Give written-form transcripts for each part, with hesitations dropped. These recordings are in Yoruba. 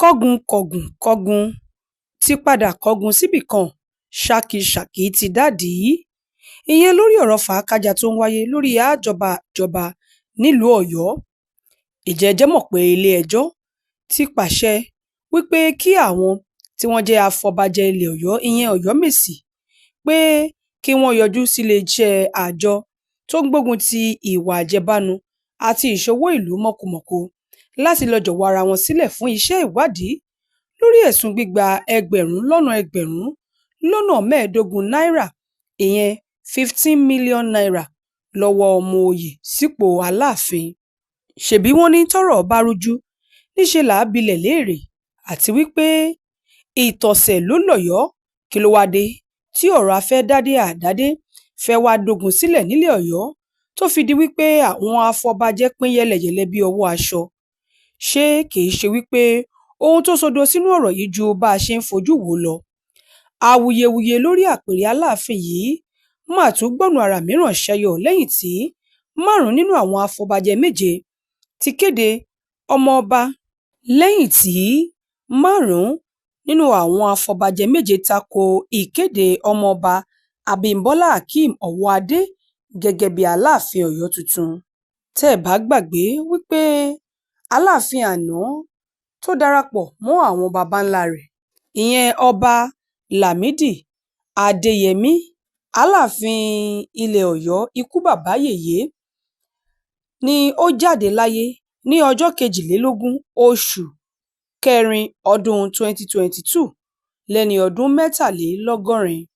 kọ́gun ti padà kọ́gun síbì kan ṣákíṣákí ti dádìí ìyẹn lórí ọ̀rọ̀ fàákájà tó ń wáyé lórí àjọba nílùú Ọ̀yọ́. Ǹjẹ́ ẹ jẹ́ mọ̀ pé ilé-ẹjọ́ ti pàṣẹ wípé kí àwọn tí wọ́n jẹ́ afọbajẹ ilẹ̀ Ọ̀yọ́ ìyẹn Ọ̀yọ́mèsì pé kí wọ́n yọjú sílé-iṣẹ́ àjọ tó ń gbógun ti ìwà àjẹbánu àti ìṣòwò ìlú mọ̀kùmọ̀kù láti lọ jọ̀wọ́ ara wọn sílẹ̀ fún iṣẹ́ ìwádìí lórí ẹ̀sùn gbígba ẹgbẹ̀rún lọ́nà mẹ́ẹ̀ẹ́dógún náírà ìyẹn 15 million naira lọ́wọ́ ọmọ oyè sípò Aláàfin. Ṣèbí wọ́n ní tọ́rọ̀ bá rújú níṣe là á bilẹ̀ léèrè àti wípé ìtọ̀sẹ̀ ló lọ́yọ̀ọ́ kí ló wá dé tí ọ̀rọ̀ afẹ́dádé àdádé fẹ́ wá dógun sílẹ̀ nílẹ̀ Ọ̀yọ́ tó fi di wípé àwọn afọbajẹ pín yẹ́lẹyẹ̀lẹ bí ọwọ́ aṣọ. Ṣé kìí ṣe wípé ohun tó sodo sínú ọ̀rọ̀ yìí ju bá a ṣe ń fojú wò lọ? Awuyewuye lórí àpèrè Aláàfin yìí máa tún gbọ̀nà àrà mìíràn ṣẹyọ lẹ́yìn tí 5 nínú àwọn afọbajẹ méje ti kéde ọmọ-ọba tako ìkéde ọmọ-ọba Abímbọ́lá Akeem Ọwọ́adé gẹ́gẹ́ bí Aláàfin Ọ̀yọ́ tuntun. Tẹ́ ẹ bá gbàgbé wípé Aláàfin àná tó darapọ̀ mọ́ àwọn baba ńlá rẹ̀ ìyẹn Ọba Lámídì Adéyẹmí Aláàfin ilẹ̀ Ọ̀yọ́ ikú bàbá yèyé ni ó jáde láyé ní ọjọ́ 22 oṣù kẹrin ọdún 2022 lẹ́ni ọdún 83.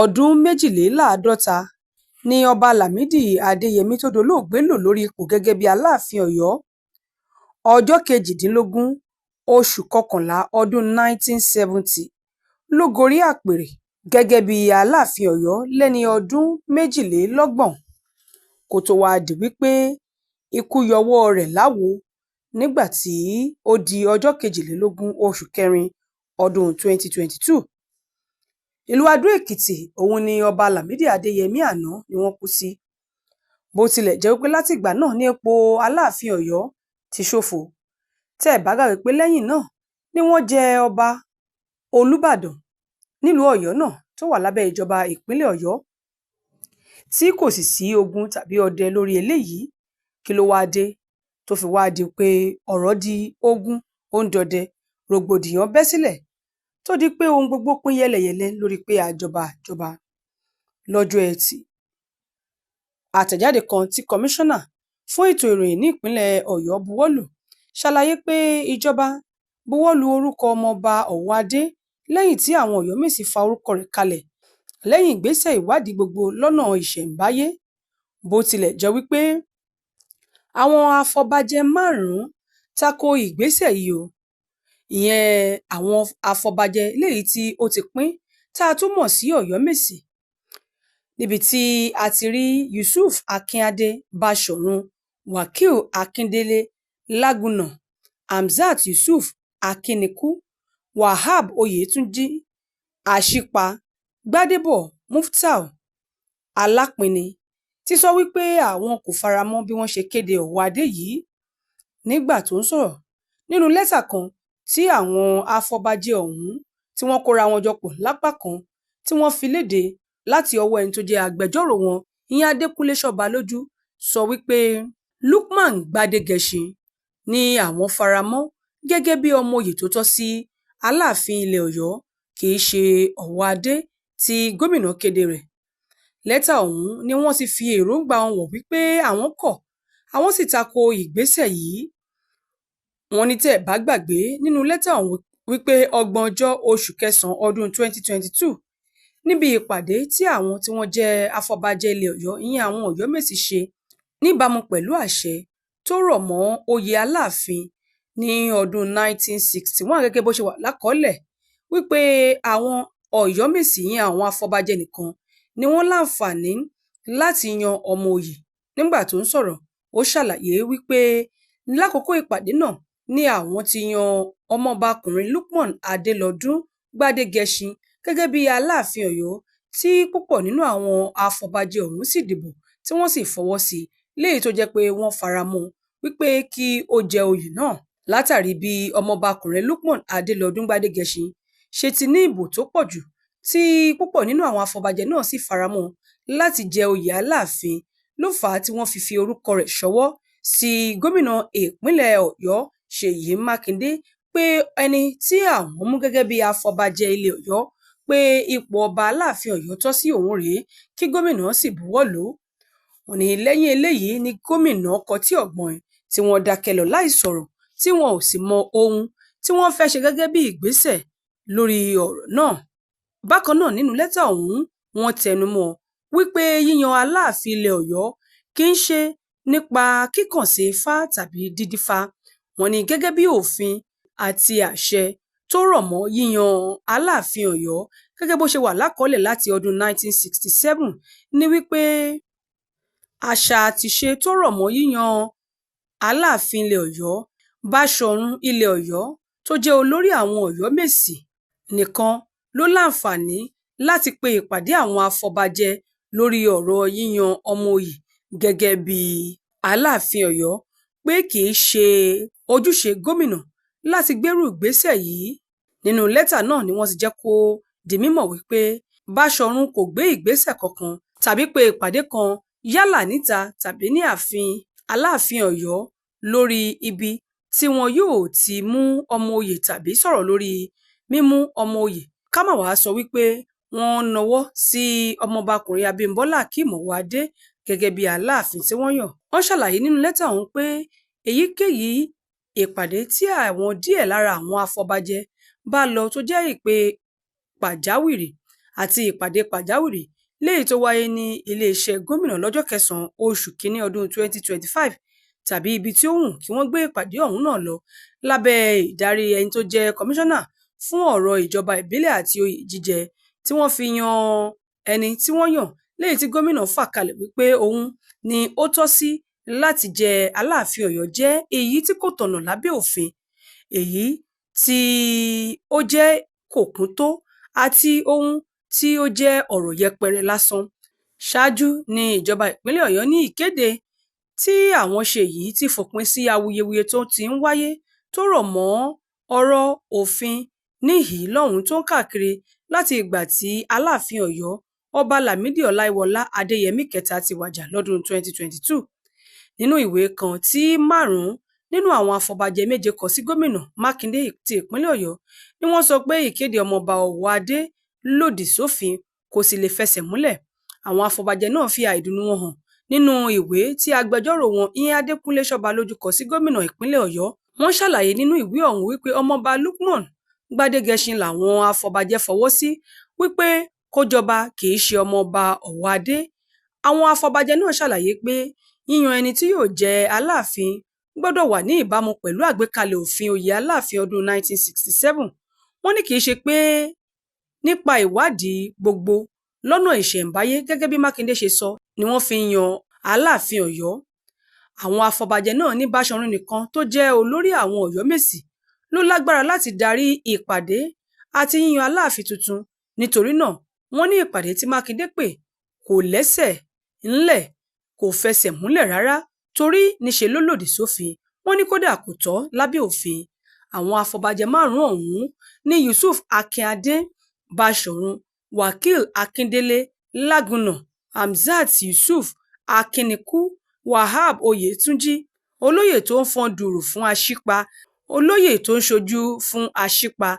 Ọdún 52 ni Ọba Lámídì Adéyẹmí tó dolóògbé lò lórí ipò gẹ́gẹ́ bí Aláàfin Ọ̀yọ́. Ọjọ́ 18 oṣù kọkànlá ọdún 1970 ló gorí àpèrè gẹ́gẹ́ bí Aláàfin Ọ̀yọ́ lẹ́ni ọdún 32 kó tó wá di wípé ikú yọwọ́ rẹ̀ láwo nígbà tí ó di ọjọ́ 22 oṣù kẹrin ọdún 2022. Ìlú Adó-Èkìtì òun ni Ọba Lámídì Adéyẹmí àná ni wọ́n kú sí. Bó tilẹ̀ jẹ́ wípé látìgbà náà ní ipò Aláàfin Ọ̀yọ́ ti ṣófo. Tẹ́ ẹ bá gbàgbé pé lẹ́yìn náà ni wọ́n jẹ Ọba Olúbàdàn nílùú Ọ̀yọ́ náà tó wà lábẹ́ ìjọba ìpínlẹ̀ Ọ̀yọ́ tí kò sì sí ogun tàbí ọdẹ lórí eléyìí. Kí ló wá dé tó fi wá di pé ọ̀rọ̀ di ogun ó ń dọdẹ rògbòdìyàn bẹ́ sílẹ̀ tó di pé ohun gbogbo pín yẹ́lẹyẹ̀lẹ lórí pé àjọba lọ́jọ́ Ẹtì. Àtẹ̀jáde kan tí kọmíṣánná fún ètò ìròyìn ní ìpínlẹ̀ Ọ̀yọ́ buwọ́lù ṣàlàyé pé ìjọba buwọ́lù orúkọ ọmọ-ọba Ọwọ́adé lẹ́yìn tí àwọn Ọ̀yọ́mèsì fa orúkọ rẹ̀ kalẹ̀ lẹ́yìn ìgbésẹ̀ ìwádìí gbogbo lọ́nà ìṣẹ̀ǹbáyé. Bó tilẹ̀ jẹ́ wípé àwọn afọbajẹ 5 tako ìgbésẹ̀ yìí o, ìyẹn àwọn afọbajẹ léyìí tí ó ti pín tá a tún mọ̀ sí Ọ̀yọ́mèsì, níbi tí a ti rí Yusuf Akínadé Báṣọ̀run, Wákíù Akíndélé Lágúnná, Hamzat Yusuf Akínníkù, Wahab Oyètúnjí Àṣìpa, Gbádébọ̀ Muftau Alápinni ti sọ wípé àwọn kò faramọ́ bí wọ́n ṣe kéde Ọwọ́adé yìí. Nígbà tó ń sọ̀rọ̀ nínú lẹ́tà kan tí àwọn afọbajẹ ọ̀hún tí wọ́n kóra wọn jọpọ̀ lápá kan tí wọ́n fi léde láti ọwọ́ ẹni tó jẹ́ agbẹjọ́rò wọn ìyẹn Adékúnlé Ṣọbalójú sọ wípé Lukman Gbádégẹṣin ni àwọn faramọ́ gẹ́gẹ́ bí ọmọ oyè tó tọ́ sí Aláàfin ilẹ̀ Ọ̀yọ́ kì í ṣe Ọwọ́adé tí gómìnà kéde rẹ̀. Lẹ́tà ọ̀hún ni wọ́n ti fi èròǹgbà wọn wọ̀ wípé àwọn kọ̀, àwọn sì tako ìgbésẹ̀ yìí. Wọ́n ní tẹ́ ẹ bá gbàgbé nínú lẹ́tà ọ̀hún wípé 30 oṣù kẹsàn-án ọdún 2022 níbi ìpàdé tí àwọn tí wọ́n jẹ́ afọbajẹ ilẹ̀ Ọ̀yọ́ ìyẹn àwọn Ọ̀yọ́mèsì ṣe níbàámu pẹ̀lú àṣẹ tó rọ̀ mọ́ oyè Aláàfin ní ọdún 1961 gẹ́gẹ́ bó ṣe wà lákọọ́lẹ̀ wípé àwọn Ọ̀yọ́mèsì ìyẹn àwọn afọbajẹ nìkan ni wọ́n láǹfààní láti yan ọmọ oyè. Nígbà tó ń sọ̀rọ̀ ó ṣàlàyé wípé lákòókò ìpàdé náà ni àwọn ti yan ọmọọbakùnrin Lukman Adélọ́dún Gbádégẹṣin gẹ́gẹ́ bí Aláàfin Ọ̀yọ́ tí púpọ̀ nínú àwọn afọbajẹ ọ̀hún sì dìbò tí wọ́n sì fọwọ́ sí léyìí tó jẹ́ pé wọ́n faramọ́ wípé kí ó jẹ oyè náà. látàrí bí ọmọọbakùnrin Lukman Adelodun Gbadegesin ṣe ti ní ìbò tó pọ̀ jù tí púpọ̀ nínú àwọn afọbajẹ náà sì faramọ́ láti jẹ oyè Aláàfin ló fà á tí wọ́n fi orúkọ rẹ̀ ṣọwọ́ sí gómìnà ìpínlẹ̀ Ọ̀yọ́ Ṣèyí Mákindé pé ẹni tí àwọn mú gẹ́gẹ́ bí afọbajẹ ilẹ̀ Ọ̀yọ́ pé ipò ọba Aláàfin Ọ̀yọ́ tọ́ sí òun rèé kí gómìnà sì buwọ́ lù ú. Wọ́n ní lẹ́yìn eléyìí ni gómìnà kọtí ọ̀gbọ́n tí wọ́n dákẹ́ lọ láì sọ̀rọ̀ tí wọn ò sì mọ ohun tí wọ́n fẹ́ ṣe gẹ́gẹ́ bí ìgbésẹ̀ lórí ọ̀rọ̀ náà. Bákan náà nínú lẹ́tà ọ̀hún wọ́n tẹnumọ́ wípé yíyan Aláàfin ilẹ̀ Ọ̀yọ́ kì í ṣe nípa kíkànsí ifá tàbí dídífá. Wọ́n ní gẹ́gẹ́ bí òfin àti àṣẹ tó rọ̀ mọ́ yíyan Aláàfin Ọ̀yọ́ gẹ́gẹ́ bó ṣe wà lákọọ́lẹ̀ láti ọdún 1967 ní wípé àṣà àtìṣe tó rọ̀ mọ́ yíyan Aláàfin ilẹ̀ Ọ̀yọ́ Báṣọ̀run ilẹ̀ Ọ̀yọ́ tó jẹ́ olórí àwọn Ọ̀yọ́mèsì nìkan ló láǹfààní láti pe ìpàdé àwọn afọbajẹ lórí ọ̀rọ̀ yíyan ọmọ oyè gẹ́gẹ́ bí Aláàfin Ọ̀yọ́ pé kì í ṣe ojúṣe gómìnà láti gbérù ìgbésẹ̀ yìí. Nínú lẹ́tà náà ni wọ́n ti jẹ́ kó di mímọ̀ wípé Báṣọ̀run kò gbé ìgbésẹ̀ kankan tàbí pé ìpàdé kan yálà níta tàbí ní ààfin Aláàfin Ọ̀yọ́ lórí ibi tí wọn yóò ti mú ọmọ oyè tàbí sọ̀rọ̀ lórí mímú ọmọ oyè. Ká má wàá sọ wípé wọ́n nawọ́ sí ọmọọbakùnrin Abímbọ́lá Akeem Ọwọ́adé gẹ́gẹ́ bí Aláàfin tí wọ́n yàn. Wọ́n ṣàlàyé nínú lẹ́tà ọ̀hún pé èyíkéyìí ìpàdé tí àwọn díẹ̀ lára àwọn afọbajẹ bá lọ tó jẹ́ ìpè pàjáwìrì àti ìpàdé pàjáwìrì léyìí tó wáyé ní iléeṣẹ́ gómìnà lọ́jọ́ 9 oṣù kínní ọdún 2025 tàbí ibi tí ó wù kí wọ́n gbé ìpàdé ọ̀hún náà lọ lábẹ́ ìdarí ẹni tó jẹ́ kọmíṣánná fún ọ̀rọ̀ ìjọba ìbílẹ̀ àti oyè jíjẹ tí wọ́n fi yan ẹni tí wọ́n yàn léyìí tí gómìnà fà kalẹ̀ wípé òun ni ó tọ́ sí láti jẹ Aláàfin Ọ̀yọ́ jẹ́ èyí tí kò tọ̀nà lábẹ́ òfin, èyí tí ó jẹ́ kò kún tó àti ohun tí ó jẹ́ ọ̀rọ̀ yẹpẹrẹ lásán. Ṣáájú ni ìjọba ìpínlẹ̀ Ọ̀yọ́ ní ìkéde tí àwọn ṣe yìí ti fòpin sí awuyewuye tó ti ń wáyé tó rọ̀ mọ́ ọ̀rọ̀ òfin níhìn lọ́hùn tó ń káàkiri láti ìgbà tí Aláàfin Ọ̀yọ́ Ọba Lámídì Ọláyíwọlá Adéyẹmí kẹta ti wàjà lọ́dún 2022. Nínú ìwé kan tí 5 nínú àwọn afọbajẹ 7 kọ sí gómìnà Mákindé ti ìpínlẹ̀ Ọ̀yọ́ ni wọ́n sọ pé ìkéde ọmọọba Ọwọ́adé lòdì sófin kò sì lè fẹsẹ̀ múlẹ̀. Àwọn afọbajẹ náà fi àìdùnnú wọn hàn nínú ìwé tí agbẹjọ́rò wọn ìyẹn Adékúnlé Ṣọ́balójú kọ sí gómìnà ìpínlẹ̀ Ọ̀yọ́. Wọ́n ṣàlàyé nínú ìwé ọ̀hún wípé ọmọọba Lukman Gbadegesin làwọn afọbajẹ fọwọ́ sí wípé kó jọba kì í ṣe ọmọọba Ọwọ́adé. Àwọn afọbajẹ náà ṣàlàyé pé yíyan ẹni tí yóò jẹ Aláàfin gbọ́dọ̀ wà ní ìbámu pẹ̀lú àgbékalẹ̀ òfin oyè Aláàfin ọdún 1967. Wọ́n ní kì í ṣe pé nípa ìwádìí gbogbo lọ́nà ìṣẹ̀ǹbáyé gẹ́gẹ́ bí Mákindé ṣe sọ ni wọ́n fi yan Aláàfin Ọ̀yọ́. Àwọn afọbajẹ náà ní Báṣọ̀run nìkan tó jẹ́ olórí àwọn Ọ̀yọ́mèsì ló lágbára láti darí ìpàdé àti yíyan Aláàfin tuntun. Nítorí náà wọ́n ní ìpàdé tí Mákindé pè kò lẹ́sẹ̀ ńlẹ̀, kò fẹsẹ̀ múlẹ̀ rárá torí níṣe ló lòdì sófin. Wọ́n ní kódà kò tọ́ lábẹ́ òfin. Àwọn afọbajẹ 5 ọ̀hún ní Yusuf Akínadé, Báṣọ̀run, Wakil Akíndélé Lágúnná, Hamzat Yusuf Akínníkù, Wahab Oyètúnjí, olóyè tó ń fọn dùrù fún Aṣípa, olóyè tó ń ṣojú fún Aṣípa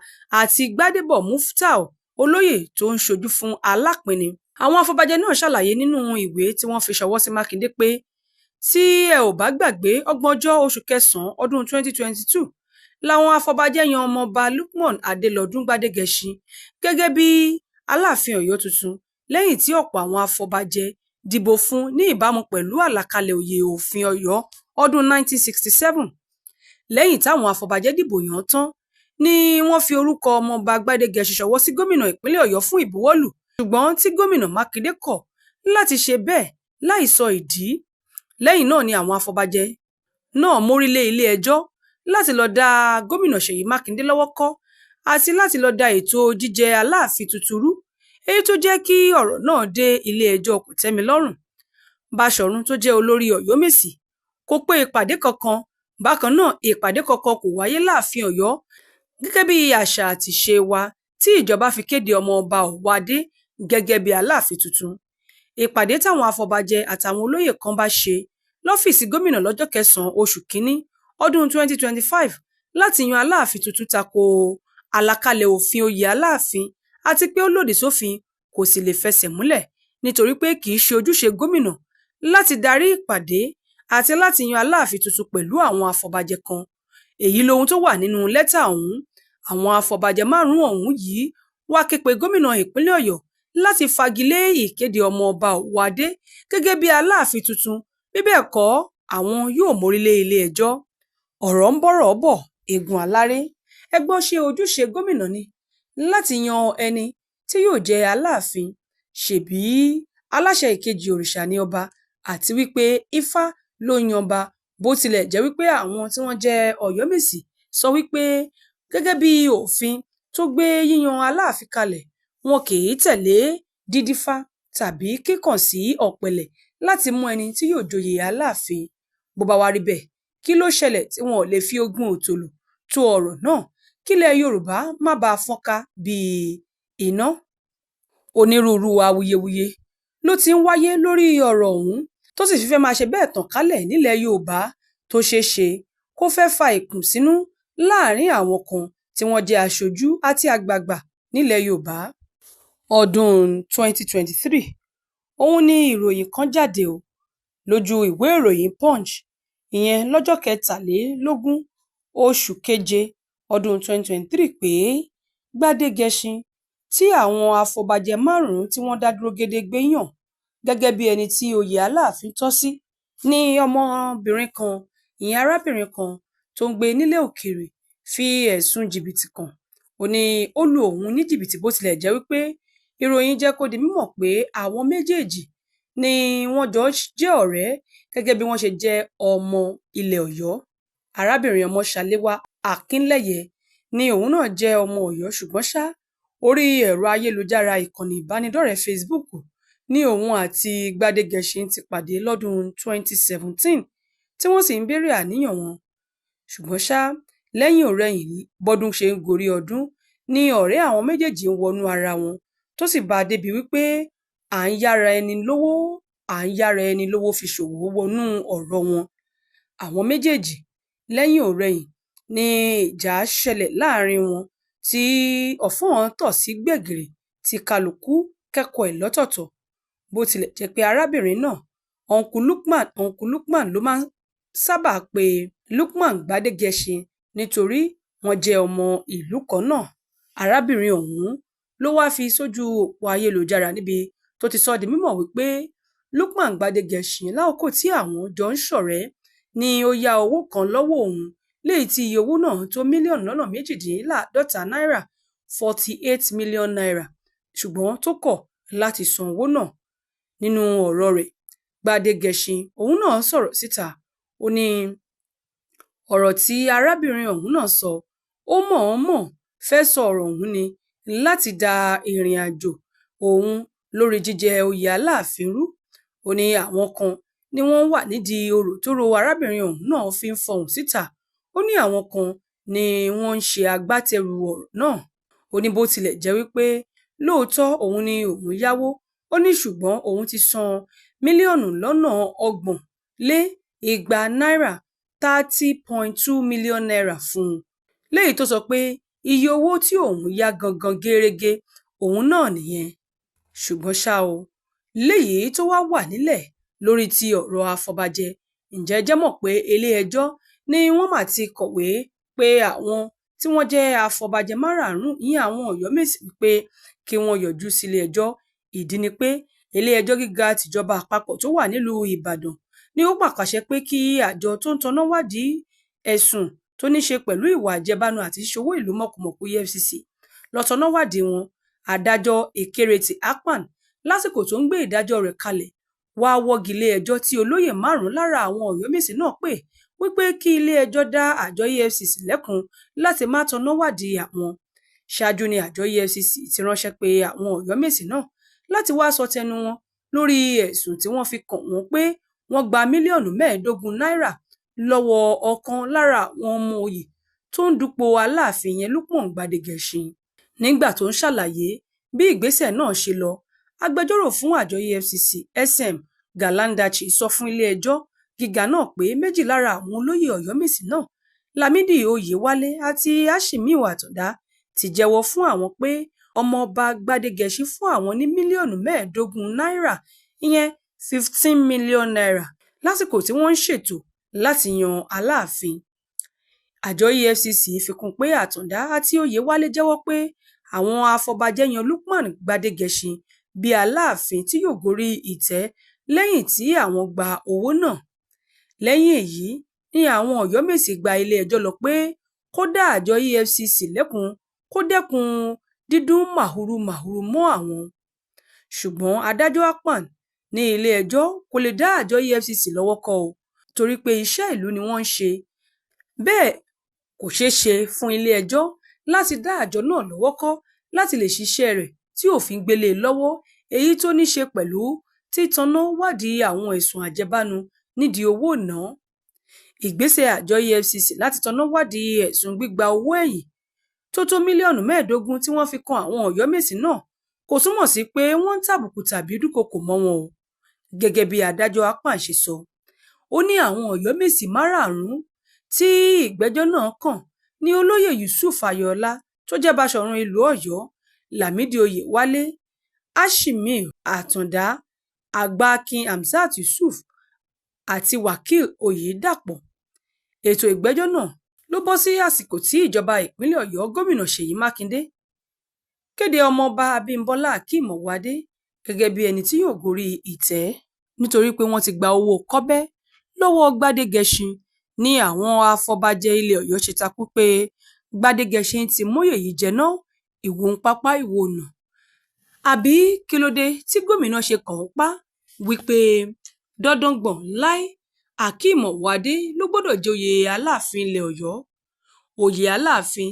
àti Gbádébọ̀ Muftau, olóyè tó ń ṣojú fún Alápinni. Àwọn afọbajẹ náà ṣàlàyé nínú ìwé tí wọ́n fi ṣọwọ́ sí Mákindé pé tí ẹ ò bá gbàgbé 30 oṣù kẹsàn-án ọdún 2022 làwọn afọbajẹ yan ọmọọba Lukman Adelodun Gbadegesin gẹ́gẹ́ bí Aláàfin Ọ̀yọ́ tuntun lẹ́yìn tí ọ̀pọ̀ àwọn afọbajẹ dìbò fún ní ìbámu pẹ̀lú àlàkalẹ̀ oyè òfin Ọ̀yọ́ ọdún 1967. Lẹ́yìn táwọn afọbajẹ dìbò yàn tán ni wọ́n fi orúkọ ọmọọba Gbadegesin ṣọwọ́ sí gómìnà ìpínlẹ̀ Ọ̀yọ́ fún ìbuwọ́lù, ṣùgbọ́n tí gómìnà Mákindé kọ̀ láti ṣe bẹ́ẹ̀ láì sọ ìdí. Lẹ́yìn náà ni àwọn afọbajẹ náà mórí lé ilé ẹjọ́ láti lọ dá gómìnà Ṣèyí Mákindé lọ́wọ́ kọ́ àti láti lọ dá ètò jíjẹ Aláàfin tuntun rú, èyí tó jẹ́ kí ọ̀rọ̀ náà dé ilé ẹjọ́ kòtẹ́milọ́rùn. Báṣọ̀run tó jẹ́ olórí Ọ̀yọ́mèsì kò pé ìpàdé kankan Bákan náà, ìpàdé kankan kò wáyé láàfin Ọ̀yọ́ gẹ́gẹ́ bí àṣà àti ìṣe wa tí ìjọba fi kéde ọmọ-ọba Ọ̀wọ́adé gẹ́gẹ́ bí Aláàfin tuntun. Ìpàdé táwọn afọbajẹ àtàwọn olóyè kan bá ṣe lọ́fíìsì gómìnà lọ́jọ́ 9 oṣù kínní ọdún 2025 láti yan Aláàfin tuntun tako àlàkalẹ̀ òfin oyè Aláàfin àti pé ó lòdì sófin kò sì lè fẹsẹ̀ múlẹ̀ nítorí pé kì í ṣe ojúṣe gómìnà láti darí ìpàdé àti láti yan Aláàfin tuntun pẹ̀lú àwọn afọbajẹ kan. Èyí lohun tó wà nínú lẹ́tà ọ̀hún. Àwọn afọbajẹ márùn-ún ọ̀hún yìí wá ké pe gómìnà ìpínlẹ̀ Ọ̀yọ́ láti fagilé ìkéde ọmọ-ọba Ọ̀wọ́adé gẹ́gẹ́ bí Aláàfin tuntun, bí bẹ́ẹ̀ kọ́ àwọn yóò mórí lé ilé-ẹjọ́. Ọ̀rọ̀ ń bọ́rọ̀ bọ̀, eégún aláré. Ẹ gbọ́, ṣé ojúṣe gómìnà ni láti yan ẹni tí yóò jẹ Aláàfin? Ṣèbí aláṣẹ ìkejì òrìṣà ni ọba, àti wípé Ifá ló yan ọba, bó tilẹ̀ jẹ́ wípé àwọn tí wọ́n jẹ́ Ọ̀yọ́mèsì sọ wípé gẹ́gẹ́ bí òfin tó gbé yíyan Aláàfin kalẹ̀, wọn kì í tẹ̀lé dídífá tàbí kíkàn sí ọ̀pẹ̀lẹ̀ láti mú ẹni tí yóò joyè Aláàfin. Bó bá wá rí bẹ́ẹ̀, kí ló ṣẹlẹ̀ tí wọn ò lè fi ogún òtòlù tó ọ̀rọ̀ náà kílẹ̀ Yorùbá má bàa fọ́nká bíi iná? Onírúurú awuyewuye ló ti ń wáyé lórí ọ̀rọ̀ ọ̀hún tó sì fi fẹ́ máa ṣe bẹ́ẹ̀ tàn kálẹ̀ nílẹ̀ Yorùbá tó ṣeé ṣe kó fẹ́ fa ìkùnsínú láàrin àwọn kan tí wọ́n jẹ́ aṣojú àti àgbààgbà nílẹ̀ Yorùbá. Ọdún 2023 òun ni ìròyìn kan jáde lójú ìwé ìròyìn Punch, ìyẹn lọ́jọ́ 23 oṣù keje ọdún 2023 pé Gbádégẹṣin tí àwọn afọbajẹ márùn-ún tí wọ́n dá dúró gédégbé yàn gẹ́gẹ́ bí ẹni tí oyè Aláàfin tọ́ sí ní ọmọbìnrin kan, ìyẹn arábìnrin kan tó ń gbé nílẹ̀ òkèèrè, fi ẹ̀sùn jìbìtì kàn. Ó ní ó lu òun ní jìbìtì, bó tilẹ̀ jẹ́ wípé ìròyìn jẹ́ kó di mímọ̀ pé àwọn méjèèjì ni wọ́n jọ jẹ́ ọ̀rẹ́ gẹ́gẹ́ bí wọ́n ṣe jẹ́ ọmọ ilẹ̀ Ọ̀yọ́. Arábìnrin Ọmọ́ṣaléwá Akínlẹ́yẹ ni òun náà jẹ́ ọmọ Ọ̀yọ́, ṣùgbọ́n ṣá orí ẹ̀rọ ayélujára ìkànnì ìbánidọ́rẹ̀ẹ́ Facebook ní òun àti Gbádégẹṣin ti pàdé lọ́dún 2017 tí wọ́n sì ń béèrè àníyàn wọn. Ṣùgbọ́n ṣá lẹ́yìn ọ̀rẹyìn bọ́dún ṣe ń gorí ọdún ni ọ̀rẹ́ àwọn méjèèjì ń wọnú ara wọn tó sì bá a débi wípé à ń yára ẹni lówó fi ṣòwò wọnú ọ̀rọ̀ wọn. Àwọn méjèèjì lẹ́yìn ọ̀rẹyìn ni ìjà ṣẹlẹ̀ láàrin wọn tí ọ̀fọ́n tọ̀ sí gbẹ̀gìrì tí kálukú kẹ́kọ̀ọ́ ẹ̀ lọ́tọ̀ọ̀tọ̀. Bó tilẹ̀ jẹ́ pé arábìnrin náà, Uncle Lukman ló máa ń sábà pe Lukman Gbádégẹṣin nítorí wọ́n jẹ́ ọmọ ìlú kan náà. Arábìnrin ọ̀hún ló wá fi sójú òpó ayélujára níbi tó ti sọ di mímọ̀ wípé Lukman Gbádégẹṣin lákòókò tí àwọn jọ ń ṣọ̀rẹ́ ni ó yá owó kan lọ́wọ́ òun, léyìí tí iye owó náà tó $1,250,000 48 million naira, ṣùgbọ́n tó kọ̀ láti san owó náà. Nínú ọ̀rọ̀ rẹ̀, Gbádégẹṣin òun náà sọ̀rọ̀ síta. Ó ní ọ̀rọ̀ tí arábìnrin ọ̀hún náà sọ, ó mọ̀ọ́mọ̀ fẹ́ sọ ọ̀rọ̀ ọ̀hún ni láti da ìrìn àjò òun lórí jíjẹ oyè Aláàfin rú. Ó ní àwọn kan ni wọ́n wà nídìí orò tó ro arábìnrin ọ̀hún náà fi ń fọhùn síta. Ó ní àwọn kan ni wọ́n ń ṣe agbátẹrù ọ̀rọ̀ náà. Ó ní bó tilẹ̀ jẹ́ wípé lóòótọ́ òun ni òun yáwó, ó ní ṣùgbọ́n òun ti san $1,200,000 30.2 million naira fún un, léyìí tó sọ pé iye owó tí òun yá gangan gẹ́rẹ́gẹ́ òun náà nìyẹn. Ṣùgbọ́n ṣá o, léyìí tó wá wà nílẹ̀ lórí ti ọ̀rọ̀ afọbajẹ, ǹjẹ́ jẹ́ mọ̀ pé ilé-ẹjọ́ ni wọ́n mà ti kọ̀wé pé àwọn tí wọ́n jẹ́ afọbajẹ márààrún ìyẹn àwọn Ọ̀yọ́mèsì pé kí wọ́n yọjú sílé ẹjọ́. Ìdí ni pé ilé-ẹjọ́ gíga tìjọba àpapọ̀ tó wà nílùú Ìbàdàn ni ó pàṣẹ pé kí àjọ tó ń taná wádìí ẹ̀sùn tó ní ṣe pẹ̀lú ìwà àjẹbánu àti ṣíṣowó ìlú mọ̀kùmọ̀kù EFCC lọ taná wádìí wọn. Adájọ́ Ekereti Akpan lásìkò tó ń gbé ìdájọ́ rẹ̀ kalẹ̀ wá wọ́gi lé ẹjọ́ tí olóyè márùn-ún lára àwọn Ọ̀yọ́mèsì náà pè wípé kí ilé-ẹjọ́ dá àjọ EFCC lẹ́kun láti má taná wádìí àwọn. Ṣáájú ni àjọ EFCC ti ránṣẹ́ pé àwọn Ọ̀yọ́mèsì náà láti wá sọ tẹnu wọn lórí ẹ̀sùn tí wọ́n fi kàn wọ́n pé wọ́n gba $15 million lọ́wọ́ ọ̀kan lára àwọn ọmọ oyè tó ń dupò Aláàfin yẹn Lukman Gbadegesin. Nígbà tó ń ṣàlàyé bí ìgbésẹ̀ náà ṣe lọ, agbẹjọ́rò fún àjọ EFCC SM Galandachi sọ fún ilé-ẹjọ́ gíga náà pé méjì lára àwọn olóyè Ọ̀yọ́mèsì náà, Lámídì Oyèwálé àti Ashimiu Àtàndá, ti jẹ́wọ́ fún àwọn pé ọmọọba Gbadegesin fún àwọn ní mílíọ̀nù 15 náírà, ìyẹn 15 million naira, lásìkò tí wọ́n ń ṣètò láti yan Aláàfin. Àjọ EFCC fi kún pé Àtàndá àti Oyèwálé jẹ́wọ́ pé àwọn afọbajẹ yan Lukman Gbadegesin bí Aláàfin tí yóò gorí ìtẹ́ lẹ́yìn tí àwọn gba owó náà. Lẹ́yìn èyí ni àwọn Ọ̀yọ́mèsì gba ilé-ẹjọ́ lọ pé kó dá àjọ EFCC lẹ́kun kó dẹ́kun dídún màhúrú mọ́ àwọn. Ṣùgbọ́n adájọ́ Akpan ní ilé-ẹjọ́ kò lè dá àjọ EFCC lọ́wọ́ kọ o, torí pé iṣẹ́ ìlú ni wọ́n ń ṣe. Bẹ́ẹ̀ kò ṣeé ṣe fún ilé-ẹjọ́ láti dá àjọ náà lọ́wọ́ kọ́ láti lè ṣiṣẹ́ rẹ̀ tí òfin gbélé lọ́wọ́, èyí tó ní ṣe pẹ̀lú títaná wádìí àwọn ẹ̀sùn àjẹbánu nídìí owó náà. Ìgbésẹ̀ àjọ EFCC láti taná wádìí ẹ̀sùn gbígba owó ẹ̀yìn tó mílíọ̀nù 15 tí wọ́n fi kan àwọn Ọ̀yọ́mèsì náà kò túmọ̀ sí pé wọ́n ń tàbùkù tàbí dúnkokò mọ́ wọn o. Gẹ́gẹ́ bí adájọ́ Akpan ṣe sọ, ó ní àwọn Ọ̀yọ́mèsì márààrún tí ìgbẹ́jọ́ náà kàn ní olóyè Yusuf Ayọ̀ọ́lá tó jẹ́ Báṣọ̀run ìlú Ọ̀yọ́, Lámídì Oyèwálé, Ashimiu Àtàndá, Àgbàkin Hamzat Yusuf àti Wakil Oyèdàpọ̀. Ètò ìgbẹ́jọ́ náà ló bọ́ sí àsìkò tí ìjọba ìpínlẹ̀ Ọ̀yọ́ gómìnà Ṣèyí Mákindé kéde ọmọọba Abímbọ́lá Akeem Ọwọ́adé gẹ́gẹ́ bí ẹni tí yóò gorí ìtẹ́ nítorí pé wọ́n ti gba owó kọ́bẹ́ lọ́wọ́ Gbadegesin. Ní àwọn afọbajẹ ilẹ̀ Ọ̀yọ́ ṣe takú pé Gbadegesin ti móyè yìí jẹ náà, ìwò ń pápá ìwò ọ̀nà. Àbí kí ló dé tí gómìnà ṣe kàn ń pa wípé dandan gbọ̀n láí Akeem Ọwọ́adé ló gbọ́dọ̀ joyè Aláàfin ilẹ̀ Ọ̀yọ́? Oyè Aláàfin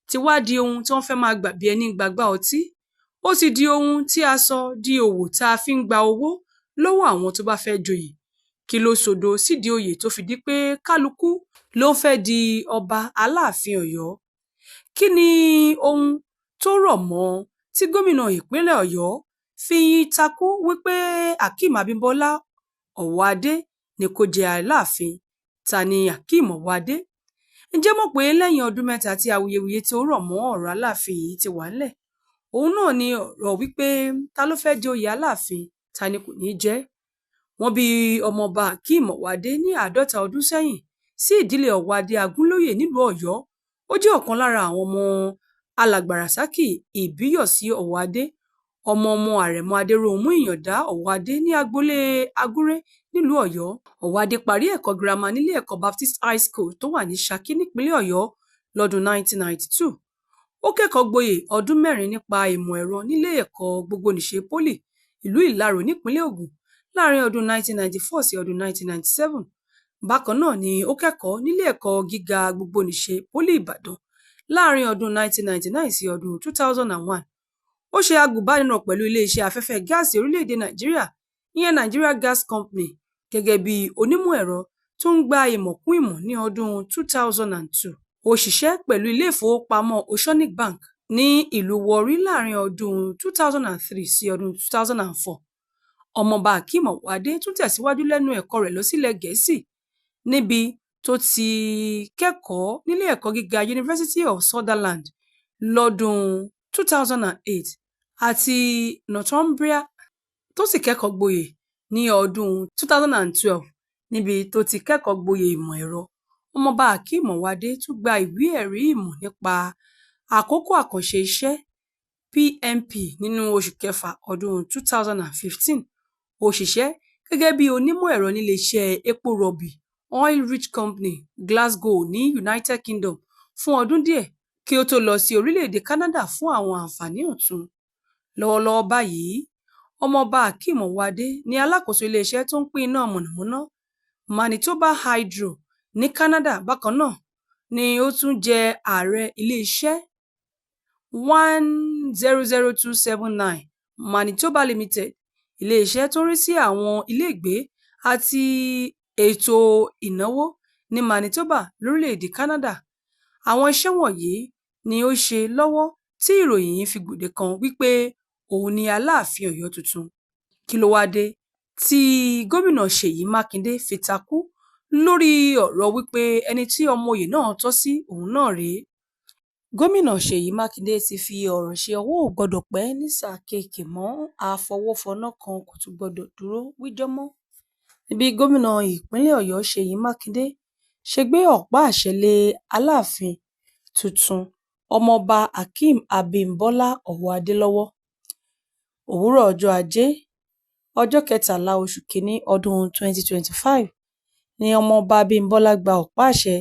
ti wá di ohun tí wọ́n fẹ́ máa gbà bí ẹni gbàgbá ọtí. Ó ti di ohun tí a sọ di òwò tá a fi ń gba owó lọ́wọ́ àwọn tó bá fẹ́ joyè. Kí ló sọdọ̀ sídìí oyè tó fi di pé kálukú ló fẹ́ di ọba Aláàfin Ọ̀yọ́? Kí ni ohun tó rọ̀ mọ́ tí gómìnà ìpínlẹ̀ Ọ̀yọ́ fi takú wípé Akeem Abímbọ́lá Ọwọ́adé ni kó jẹ Aláàfin? Ta ni Akeem Ọwọ́adé? Ǹjẹ́ mọ̀ pé lẹ́yìn ọdún 3 tí awuyewuye tí ó rọ̀ mọ́ ọ̀rọ̀ Aláàfin yìí ti wà ńlẹ̀, òun náà ni ọ̀rọ̀ wípé ta ló fẹ́ jẹ oyè Aláàfin, ta ni kò ní jẹ́. Wọ́n bí ọmọọba Akeem Ọwọ́adé ní 50 ọdún sẹ́yìn sí ìdílé Ọwọ́adé Agúnlóyè nílùú Ọ̀yọ́. Ó jẹ́ ọ̀kan lára àwọn ọmọ alàgbà Rasaki Ìbíyọ̀sí Ọwọ́adé, ọmọ Àrẹ̀mọ Adéróunmú Ìyàndá Ọwọ́adé ní agboolé Agúré nílùú Ọ̀yọ́. Ọwọ́adé parí ẹ̀kọ́ girama nílé ẹ̀kọ́ Baptist High School tó wà ní Ṣakí nípínlẹ̀ Ọ̀yọ́ lọ́dún 1992. Ó kẹ́kọ̀ọ́ gboyè ọdún 4 nípa ìmọ̀ ẹ̀rọ nílé ẹ̀kọ́ gbogbonìṣe Pólì ìlú Ìlaró nípínlẹ̀ Ògùn láàrin ọdún 1994 sí ọdún 1997. Bákan náà ni ó kẹ́kọ̀ọ́ nílé ẹ̀kọ́ gíga gbogbonìṣe Pólì Ìbàdàn láàrin ọdún 1999 sí ọdún 2001. Ó ṣe agùnbánirọ̀ pẹ̀lú iléeṣẹ́ afẹ́fẹ́ gáàsì orílẹ̀-èdè Nàìjíríà, ìyẹn Nigeria Gas Company, gẹ́gẹ́ bí onímọ̀ ẹ̀rọ tó ń gba ìmọ̀ kún ìmọ̀ ní ọdún 2002. Ó ṣiṣẹ́ pẹ̀lú ilé ìfowópamọ́ Oceanic Bank ní ìlú Warri láàrin ọdún 2003 sí ọdún 2004. Ọmọọba Akeem Ọwọ́adé tún tẹ̀síwájú lẹ́nu ẹ̀kọ́ rẹ̀ lọ sílẹ̀ Gẹ̀ẹ́sì, níbi tó ti kẹ́kọ̀ọ́ nílé ẹ̀kọ́ gíga University of Sutherland lọ́dún 2008 àti Northumbria, tó sì kẹ́kọ̀ọ́ gboyè ní ọdún 2012 níbi tó ti kẹ́kọ̀ọ́ gboyè ìmọ̀ ẹ̀rọ. Ọmọọba Akeem Ọwọ́adé tún gba ìwé ẹ̀rí ìmọ̀ nípa àkókò àkànṣe iṣẹ́ PMP nínú oṣù kẹfà ọdún 2015. Ó ṣiṣẹ́ gẹ́gẹ́ bí onímọ̀ ẹ̀rọ níléeṣẹ́ epo rọ̀bì Oil Rich Company Glasgow ní United Kingdom fún ọdún díẹ̀ kí ó tó lọ sí orílẹ̀-èdè Canada fún àwọn àǹfààní ọ̀tun. Lọ́wọ́lọ́wọ́ báyìí, ọmọọba Akeem Ọwọ́adé ni alákòóso iléeṣẹ́ tó ń pín iná mọ̀nàmọ́ná Manitoba Hydro ní Canada. Bákan náà ni ó tún jẹ́ ààrẹ iléeṣẹ́ 100279 Manitoba Limited, iléeṣẹ́ tó ń rí sí àwọn ilégbèé àti ètò ìnáwó ní Manitoba lórílẹ̀-èdè Canada. Àwọn iṣẹ́ wọ̀nyí ni ó ṣe lọ́wọ́ tí ìròyìn yìí fi gbòde kan wípé òun ni Aláàfin Ọ̀yọ́ tuntun. Kí ló wá dé tí gómìnà Ṣèyí Mákindé fi takú lórí ọ̀rọ̀ wípé ẹni tí ọmọ oyè náà tọ́ sí òun náà rèé? Gómìnà Ṣèyí Mákindé ti fi ọ̀rọ̀ ṣe ọwọ́ ò gbọdọ̀ pẹ́ ní sáà kejì mọ́, àfọwọ́fọnná kan kò tún gbọdọ̀ dúró wíjọ́ mọ́. Níbi gómìnà ìpínlẹ̀ Ọ̀yọ́ Ṣèyí Mákindé ṣe gbé ọ̀pá àṣẹ lé Aláàfin tuntun Ọmọọba Hakeem Abímbọ́lá Ọwọ́adé lọ́wọ́. Òwúrọ̀ ọjọ́ Ajé, ọjọ́ 13 oṣù kìíní ọdún 2025 ni Ọmọọba Abímbọ́lá gba ọ̀pá àṣẹ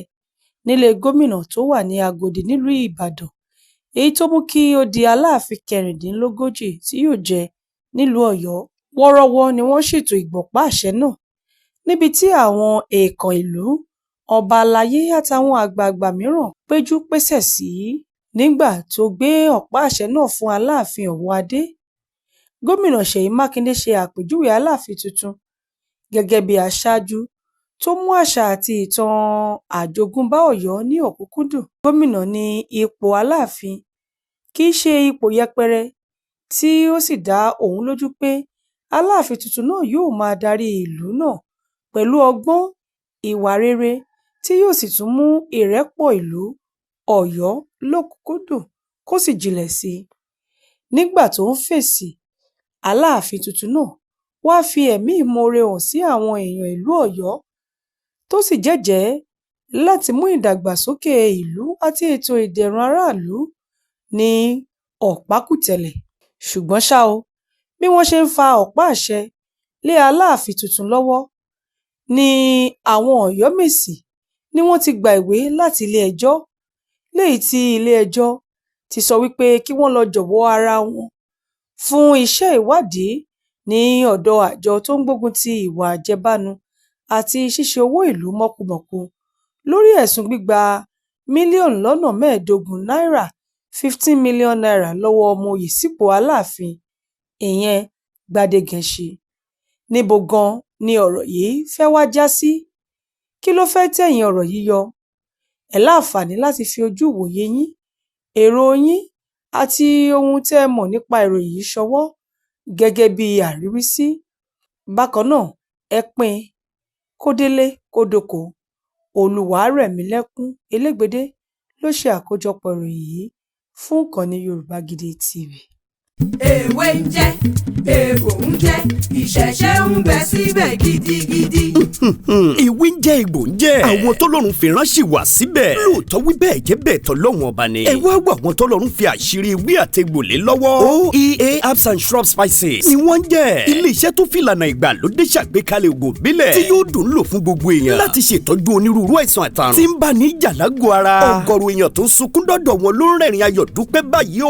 nílé gómìnà tó wà ní Agodi nílùú Ìbàdàn, èyí tó mú kí ó di Aláàfin kẹrìndínlógójì tí yóò jẹ nílùú Ọ̀yọ́. Wọ́ọ́rọ́wọ́ ni wọ́n ṣètò ìgbọ̀pá àṣẹ náà, níbi tí àwọn èèkàn ìlú, ọba aláyé àtàwọn àgbààgbà mìíràn péjú pésẹ̀ sí. Nígbà tó gbé ọ̀pá àṣẹ náà fún Aláàfin Ọwọ́adé, gómìnà Ṣèyí Mákindé ṣe àpèjúwe Aláàfin tuntun gẹ́gẹ́ bí aṣáájú tó mú àṣà àti ìtàn àjogúnbá Ọ̀yọ́ ní ọ̀kúnkúndùn. Gómìnà ní ipò Aláàfin kì í ṣe ipò yẹpẹrẹ, tí ó sì dá òun lójú pé Aláàfin tuntun náà yóò máa darí ìlú náà pẹ̀lú ọgbọ́n, ìwà rere, tí yóò sì tún mú ìrẹ́pọ̀ ìlú Ọ̀yọ́ lọ́kúnkúndùn kó sì jinlẹ̀ sí i. Nígbà tó ń fèsì, Aláàfin tuntun náà wá fi ẹ̀mí ìmoore hàn sí àwọn èèyàn ìlú Ọ̀yọ́, tó sì jẹ́jẹ̀ẹ́ láti mú ìdàgbàsókè ìlú àti ètò ìdẹ̀rùn aráàlú ní ọ̀pákùtẹ̀lẹ̀. Ṣùgbọ́n ṣá o, bí wọ́n ṣe ń fa ọ̀pá àṣẹ lé Aláàfin tuntun lọ́wọ́ ni àwọn Ọ̀yọ́mèsì ni wọ́n ti gba ìwé láti ilé-ẹjọ́, léyìí tí ilé-ẹjọ́ ti sọ wípé kí wọ́n lọ jọ̀wọ́ ara wọn fún iṣẹ́ ìwádìí ní ọ̀dọ̀ àjọ tó ń gbógun ti ìwà àjẹbánu àti ṣíṣe owó ìlú mọ́kùmọ̀kù lórí ẹ̀sùn gbígba mílíọ̀nù lọ́nà mẹ́ẹ̀ẹ́dógún náírà (15 million naira) lọ́wọ́ ọmọ oyè sípò Aláàfin, ìyẹn Gbádégẹṣin. Níbo gan ni ọ̀rọ̀ yìí fẹ́ wá já sí? Kí ló fẹ́ tẹ̀yìn ọ̀rọ̀ yìí yọ? Ẹ láǹfààní láti fi ojú ìwòye yín, èrò yín àti ohun tẹ́ ẹ mọ̀ nípa ìròyìn yìí ṣọwọ́ gẹ́gẹ́ bí àríwísí. Bákan náà, ẹ pín in kó délé kó dóko. Olúwarẹ̀mílẹ́kún Elégbédé ló ṣe àkójọpọ̀ ìròyìn yìí fún ìkànnì Yorùbá Gidi TV. Èwe ń jẹ́, èbò ń jẹ́, ìṣẹ̀ṣẹ̀ ń bẹ síbẹ̀ gidigidi. Ìwé ń jẹ́, egbò ń jẹ́, àwọn tọ́lọ́run fi ránṣẹ́ wá síbẹ̀. Lóòótọ́ wí bẹ́ẹ̀ jẹ́ bẹ́ẹ̀ tọ́lọ́run ọba ni. Ẹ wá wá àwọn tọ́lọ́run fi àṣírí ewé àtegbò lé lọ́wọ́. OEA Herbs and Shrub Spices ni wọ́n ń jẹ́. Ilé-iṣẹ́ tó fi ìlànà ìgbàlódé ṣàgbékalẹ̀ ògùn ìbílẹ̀ tí yóò dùn lò fún gbogbo èèyàn láti ṣètọ́jú onírúurú àìsàn àtàrùn tí ń bá ní ìjà lágọ̀ọ́ ara. Ọ̀gọ̀rọ̀ èèyàn tó ń sunkún dọ́dọ̀ wọn ló ń rẹ́rìn ayọ̀ dúpẹ́ báyìí o.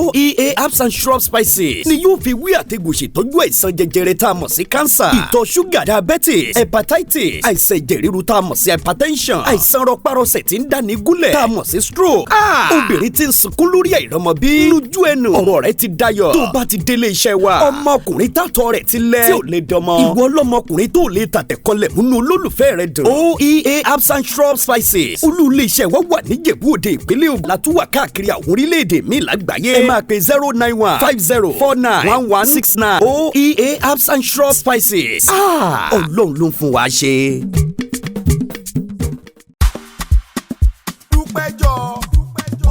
OEA Herbs and Shrub Spices ni yóò fi wí àtegbò ṣètọ́jú àìsàn jẹjẹrẹ tá a mọ̀ sí cancer, ìtọ̀ ṣúgà, diabetes, hepatitis, àìsàn ẹ̀jẹ̀ ríru tá a mọ̀ sí hypertension, àìsàn rọpárọsẹ̀ tí ń dáni gúnlẹ̀ tá a mọ̀ sí stroke. Obìnrin tí ń sunkún lórí àìrọ́mọbí lójú ẹnu, ọ̀rọ̀ rẹ̀ ti dayọ̀ tó bá ti délé iṣẹ́ wa. Ọmọkùnrin tátọ̀ rẹ̀ ti lẹ̀ tí ò lè dọmọ, ìwọ lọmọkùnrin tó lè tàtẹ̀kọlẹ̀ múnú olólùfẹ́ rẹ̀ dùn. OEA Herbs and Shrub Spices olú ilé iṣẹ́ wa wà ní Ìjẹ̀bú-Òde ìpínlẹ̀ Ògùn, látúwà káàkiri àwọn orílẹ̀-èdè míì lágbàáyé. Ẹ máa pe 09150491169. OEA Herbs and Shrub Spices. Ọlọ́run ló ń fún wa ṣe. Dúpẹ́jọ́,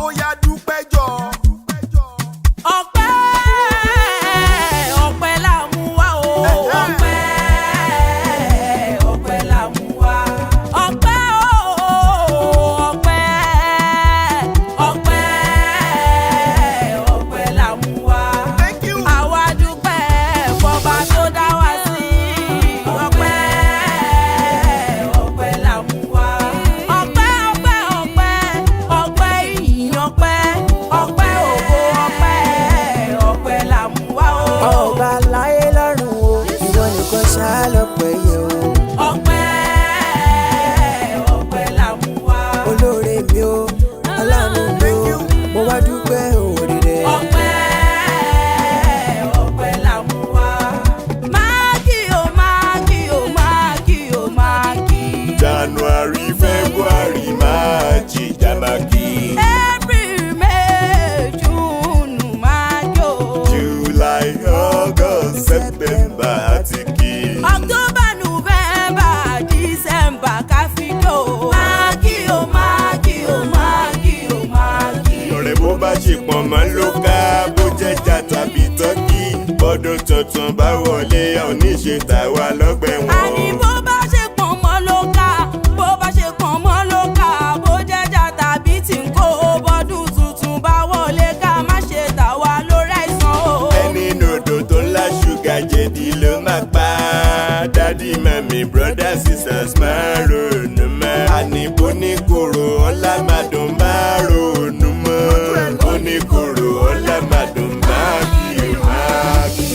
ó yá dúpẹ́jọ́. Ọpẹ́, ọpẹ́ la mú wá o. Ọpẹ́, ọpẹ́ la mú wá. Ọpẹ́ o, ọpẹ́, ọpẹ́, ọpẹ́ la mú wá. Thank you. Àwa dúpẹ́ fọba tó dá wa sí. Ọpẹ́, bá ṣe pọ̀nmọ́ ló ká bó jẹ́jà tàbí tọ́kì bọ́dún tuntun bá wọlé oníṣe tàwa lọ́gbẹ̀ wọn. àní bó bá ṣe pọ̀nmọ́ ló ká bó bá ṣe pọ̀nmọ́ ló ká bó jẹ́jà tàbí tí ń kó bọ́dún tuntun bá wọlé ká má ṣe tàwa lórí àìsàn o. ẹni nòdò tó ńlá ṣúgà jẹ̀dí ló máa pa dádì mami brothers sisters máa ronú mọ́. àní bó ní kòrò ọ̀la máa dùn máa ronú mọ́. bó ní kòrò ọ̀la máa dùn máa kí máa kí.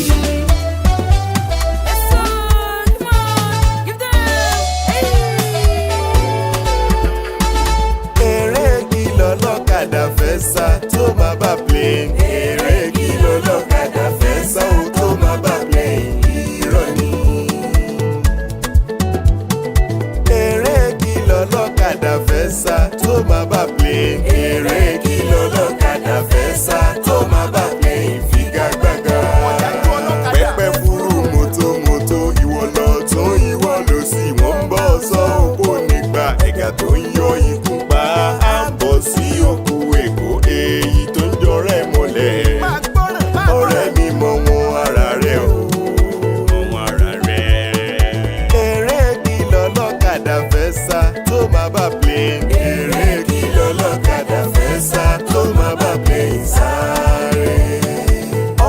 eré kí lọ́lọ́kadà fẹ́ sá tó máa bá plane. eré kí lọ́lọ́kadà fẹ́ sá ó tó máa bá plane. irọ́ ni. eré kí lọ́lọ́kadà fẹ́ sá tó máa bá plane. eré kí lọ́lọ́kadà fẹ́ sá tó máa bá plane. figagbága. pẹ́pẹ́ fúru mọ́tò ìwọ lọ tún ìwọ lọ sí wọ́n ń bọ̀ sọ òpó nígbà ẹ̀gà tó ń yọ ikú pa á ń bọ̀ sí òkú èkó èyí tó ń jọrẹ́ mọ́lẹ̀. ọ̀rẹ́ mi mọ wọn ara rẹ̀ o. wọn ara rẹ̀. eré kí lọ́lọ́kadà fẹ́ sá tó máa bá plane. eré kí lọ́lọ́kadà fẹ́ sá tó máa bá plane sáré.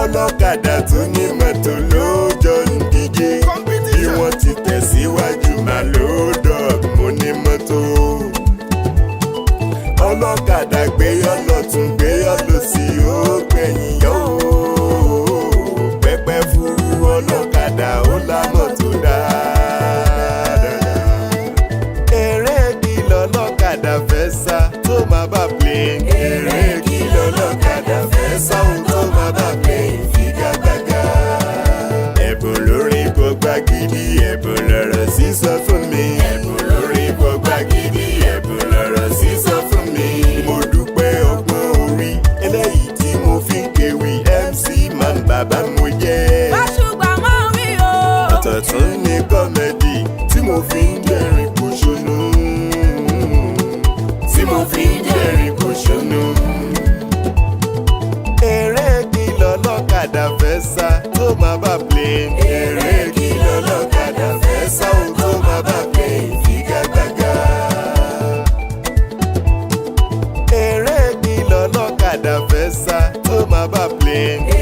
ọlọ́kadà tó ní mọ́tò ló jọ ń díje. bí wọ́n ti tẹ̀síwájú máa ló dọ̀ mo ní mọ́tò. ọlọ́kadà gbéyọ̀ lọ́tún gbéyọ̀ lọ́sì ó gbẹ̀yìn yọ̀ ó. pẹ́pẹ́ fúru ọlọ́kadà ó la mọ́tò dáadáa. eré kí lọ́lọ́kadà fẹ́ sá tó máa bá plane. eré kí lọ́lọ́kadà fẹ́ sá ó tó máa bá plane. figagbága. ẹ̀bùn lórí gbọ́gbá gidi ẹ̀bùn lọ́rọ̀ sísọ fún mi. ẹ̀bùn lórí gbọ́gbá gidi ẹ̀bùn lọ́rọ̀ sísọ fún mi. mo dúpẹ́ ọgbọ́n orí eléyìí tí mo fi ń kéwì MC man bàbá mo jẹ́. báṣùgbà mọ́ mi o. ọ̀tọ̀ tún ní kọ́mẹ́dì tí mo fi ń dẹ́rìn pòṣónú. tí mo fi ń dẹ́rìn pòṣónú. eré kí lọ́lọ́kadà fẹ́ sá tó máa bá plane. eré kí lọ́lọ́kadà fẹ́ sá ó tó máa bá plane. figagbága. eré kí lọ́lọ́kadà fẹ́ sá tó máa bá plane.